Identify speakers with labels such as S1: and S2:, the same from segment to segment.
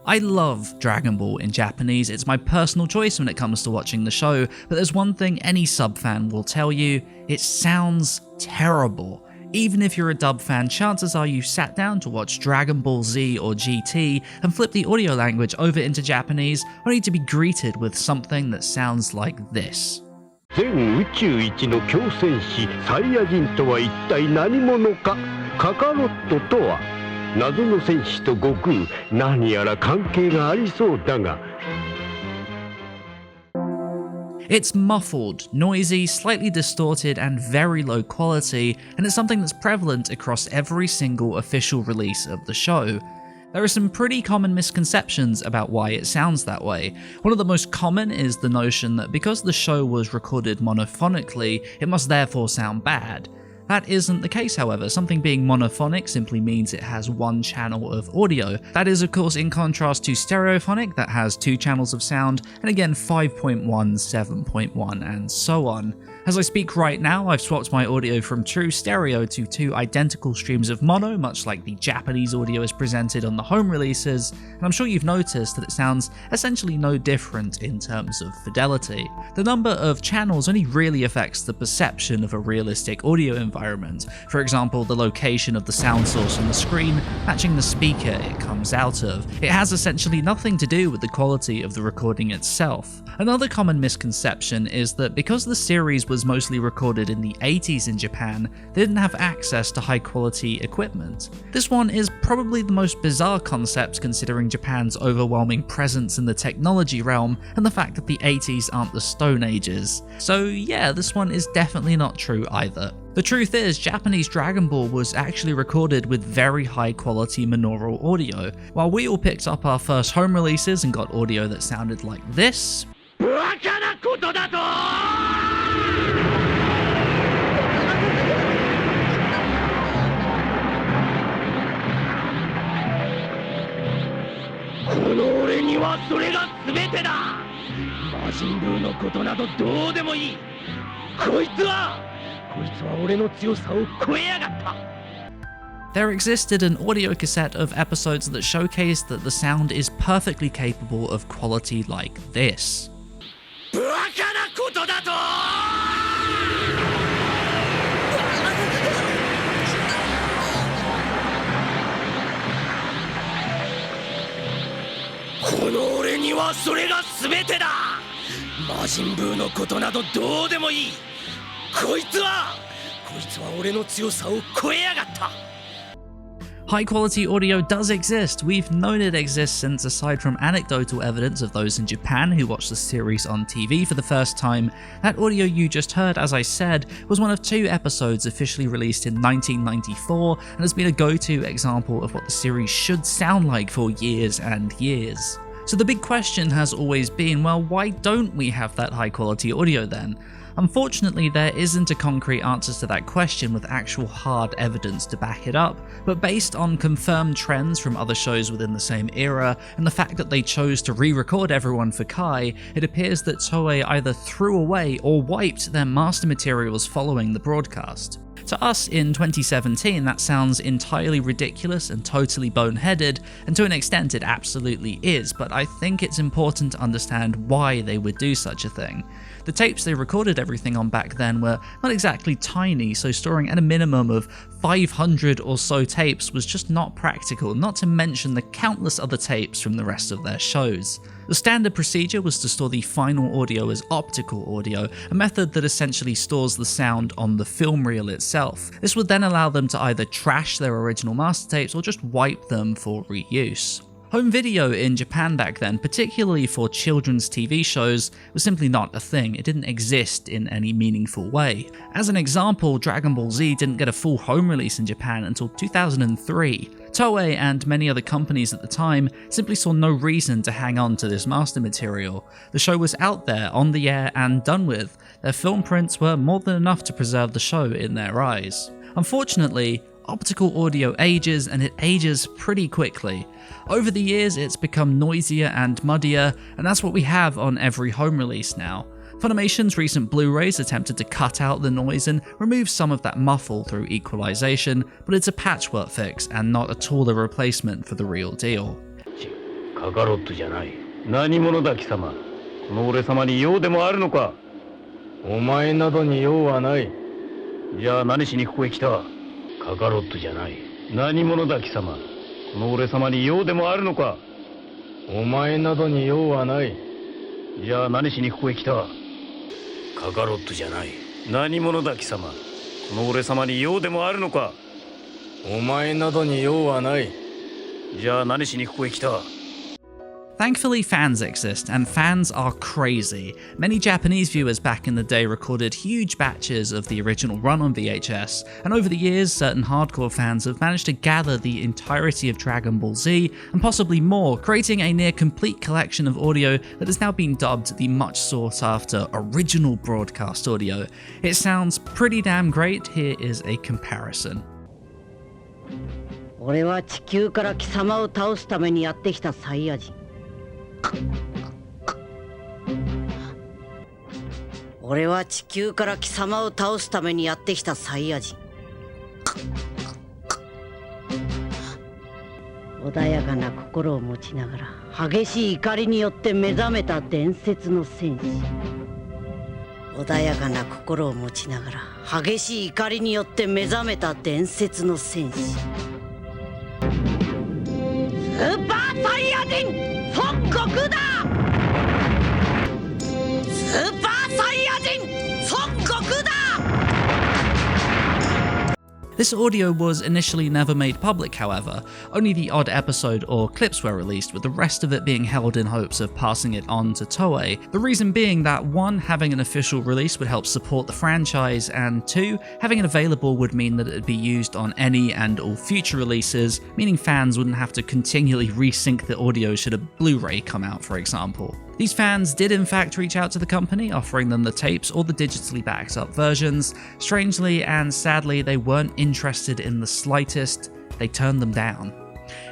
S1: I love Dragon Ball in Japanese, it's my personal choice when it comes to watching the show, but there's one thing any sub fan will tell you, it sounds terrible. Even if you're a dub fan, chances are you sat down to watch Dragon Ball Z or GT and flip the audio language over into Japanese only to be greeted with something that sounds like this.
S2: 全宇宙一の強戦士サイヤ人とは一体何者かカカロットとは謎の戦士と悟空何やら関係がありそうだが
S1: It's muffled, noisy, slightly distorted, and very low quality, and it's something that's prevalent across every single official release of the show. There are some pretty common misconceptions about why it sounds that way. One of the most common is the notion that because the show was recorded monophonically, it must therefore sound bad. That isn't the case, however. Something being monophonic simply means it has one channel of audio. That is, of course, in contrast to stereophonic, that has two channels of sound, and again 5.1, 7.1, and so on. As I speak right now, I've swapped my audio from true stereo to two identical streams of mono, much like the Japanese audio is presented on the home releases, and I'm sure you've noticed that it sounds essentially no different in terms of fidelity. The number of channels only really affects the perception of a realistic audio environment. For example, the location of the sound source on the screen matching the speaker it comes out of. It has essentially nothing to do with the quality of the recording itself. Another common misconception is that because the series was mostly recorded in the 80s in Japan, they didn't have access to high quality equipment. This one is probably the most bizarre concept considering Japan's overwhelming presence in the technology realm and the fact that the 80s aren't the Stone Ages. So yeah, this one is definitely not true either. The truth is, Japanese Dragon Ball was actually recorded with very high quality monaural audio. While we all picked up our first home releases and got audio that sounded like this,
S2: この俺にはそれが全てだ魔人ブーのことなどどうでもいいこいつは俺の強さを超えやがった
S1: There existed an audio cassette of episodes that showcased that the sound is perfectly capable of quality like this.
S2: バカなことだとこの俺にはそれが全てだ魔人ブーのことなどどうでもいいこいつは俺の強さを超えやがった
S1: High quality audio does exist. We've known it exists since, aside from anecdotal evidence of those in Japan who watched the series on TV for the first time, that audio you just heard, as I said, was one of two episodes officially released in 1994 and has been a go-to example of what the series should sound like for years and years. So the big question has always been, well, why don't we have that high quality audio then? Unfortunately, there isn't a concrete answer to that question with actual hard evidence to back it up, but based on confirmed trends from other shows within the same era, and the fact that they chose to re-record everyone for Kai, it appears that Toei either threw away or wiped their master materials following the broadcast. To us in 2017, that sounds entirely ridiculous and totally boneheaded, and to an extent it absolutely is, but I think it's important to understand why they would do such a thing. The tapes they recorded everything on back then were not exactly tiny, so storing at a minimum of 500 or so tapes was just not practical, not to mention the countless other tapes from the rest of their shows. The standard procedure was to store the final audio as optical audio, a method that essentially stores the sound on the film reel itself. This would then allow them to either trash their original master tapes or just wipe them for reuse. Home video in Japan back then, particularly for children's TV shows, was simply not a thing. It didn't exist in any meaningful way. As an example, Dragon Ball Z didn't get a full home release in Japan until 2003. Toei and many other companies at the time simply saw no reason to hang on to this master material. The show was out there, on the air, and done with. Their film prints were more than enough to preserve the show in their eyes. Unfortunately, optical audio ages, and it ages pretty quickly. Over the years, it's become noisier and muddier, and that's what we have on every home release now. Funimation's recent Blu-rays attempted to cut out the noise and remove some of that muffle through equalization, but it's a patchwork fix and not at all a replacement for the real deal.
S2: カカロットじゃない。何者だ貴様。この俺様に用でもあるのか。お前などに用はない。じゃあ何しにここへ来た。カカロットじゃない。何者だ貴様。この俺様に用でもあるのか。お前などに用はない。じゃあ何しにここへ来た。カカロットじゃない。何者だ貴様。この俺様に用でもあるのか。お前などに用はない。じゃあ何しにここへ来た。
S1: Thankfully, fans exist, and fans are crazy. Many Japanese viewers back in the day recorded huge batches of the original run on VHS, and over the years, certain hardcore fans have managed to gather the entirety of Dragon Ball Z, and possibly more, creating a near-complete collection of audio that has now been dubbed the much-sought-after original broadcast audio. It sounds pretty damn great. Here is a comparison.
S3: 俺は地球から貴様を倒すためにやってきたサイヤ人。俺は地球から貴様を倒すためにやってきたサイヤ人。穏やかな心を持ちながら激しい怒りによって目覚めた伝説の戦士。穏やかな心を持ちながら激しい怒りによって目覚めた伝説の戦士。スーパーサイヤ人孫悟空だ。スーパーサイヤ人孫悟空だ。
S1: This audio was initially never made public, however. Only the odd episode or clips were released, with the rest of it being held in hopes of passing it on to Toei. The reason being that 1. Having an official release would help support the franchise, and 2. Having it available would mean that it would be used on any and all future releases, meaning fans wouldn't have to continually resync the audio should a Blu-ray come out, for example. These fans did in fact reach out to the company, offering them the tapes or the digitally backed up versions. Strangely and sadly, they weren't interested in the slightest. They turned them down.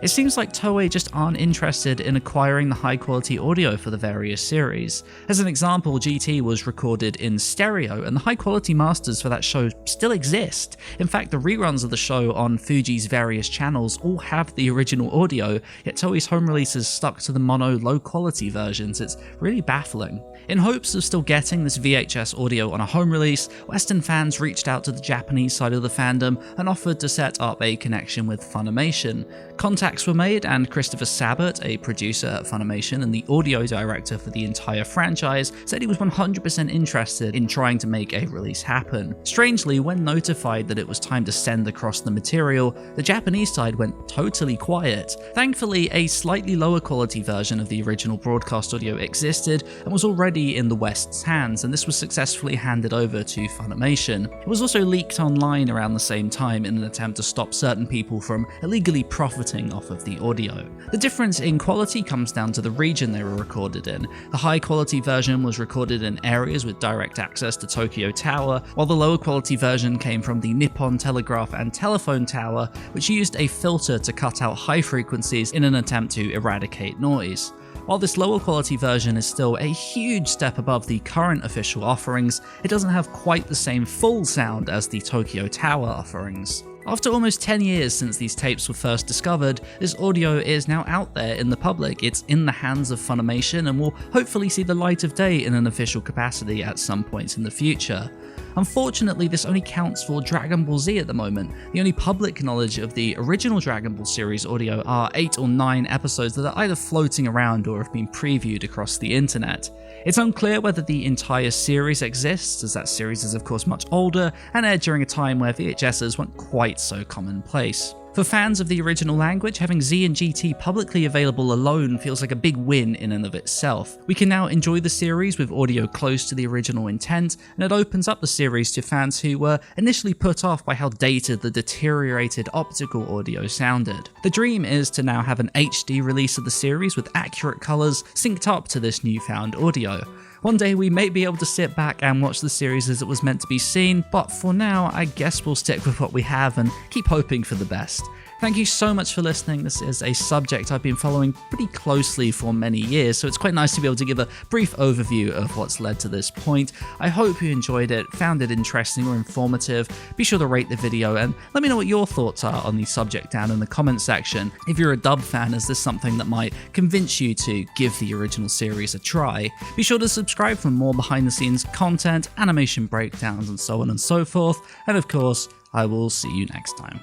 S1: It seems like Toei just aren't interested in acquiring the high quality audio for the various series. As an example, GT was recorded in stereo, and the high quality masters for that show still exist. In fact, the reruns of the show on Fuji's various channels all have the original audio, yet Toei's home releases stuck to the mono low quality versions. It's really baffling. In hopes of still getting this VHS audio on a home release, Western fans reached out to the Japanese side of the fandom and offered to set up a connection with Funimation. Contacts were made, and Christopher Sabat, a producer at Funimation and the audio director for the entire franchise, said he was 100% interested in trying to make a release happen. Strangely, when notified that it was time to send across the material, the Japanese side went totally quiet. Thankfully, a slightly lower quality version of the original broadcast audio existed and was already in the West's hands, and this was successfully handed over to Funimation. It was also leaked online around the same time in an attempt to stop certain people from illegally profiting off of the audio. The difference in quality comes down to the region they were recorded in. The high quality version was recorded in areas with direct access to Tokyo Tower, while the lower quality version came from the Nippon Telegraph and Telephone Tower, which used a filter to cut out high frequencies in an attempt to eradicate noise. While this lower quality version is still a huge step above the current official offerings, it doesn't have quite the same full sound as the Tokyo Tower offerings. After almost 10 years since these tapes were first discovered, this audio is now out there in the public. It's in the hands of Funimation and will hopefully see the light of day in an official capacity at some point in the future. Unfortunately, this only counts for Dragon Ball Z at the moment. The only public knowledge of the original Dragon Ball series audio are 8 or 9 episodes that are either floating around or have been previewed across the internet. It's unclear whether the entire series exists, as that series is of course much older and aired during a time where VHSs weren't quite so commonplace. For fans of the original language, having Z and GT publicly available alone feels like a big win in and of itself. We can now enjoy the series with audio close to the original intent, and it opens up the series to fans who were initially put off by how dated the deteriorated optical audio sounded. The dream is to now have an HD release of the series with accurate colours synced up to this newfound audio. One day we may be able to sit back and watch the series as it was meant to be seen, but for now I guess we'll stick with what we have and keep hoping for the best. Thank you so much for listening. This is a subject I've been following pretty closely for many years, so it's quite nice to be able to give a brief overview of what's led to this point. I hope you enjoyed it, found it interesting or informative. Be sure to rate the video and let me know what your thoughts are on the subject down in the comment section. If you're a dub fan, is this something that might convince you to give the original series a try? Be sure to subscribe for more behind the scenes content, animation breakdowns, and so on and so forth. And of course, I will see you next time.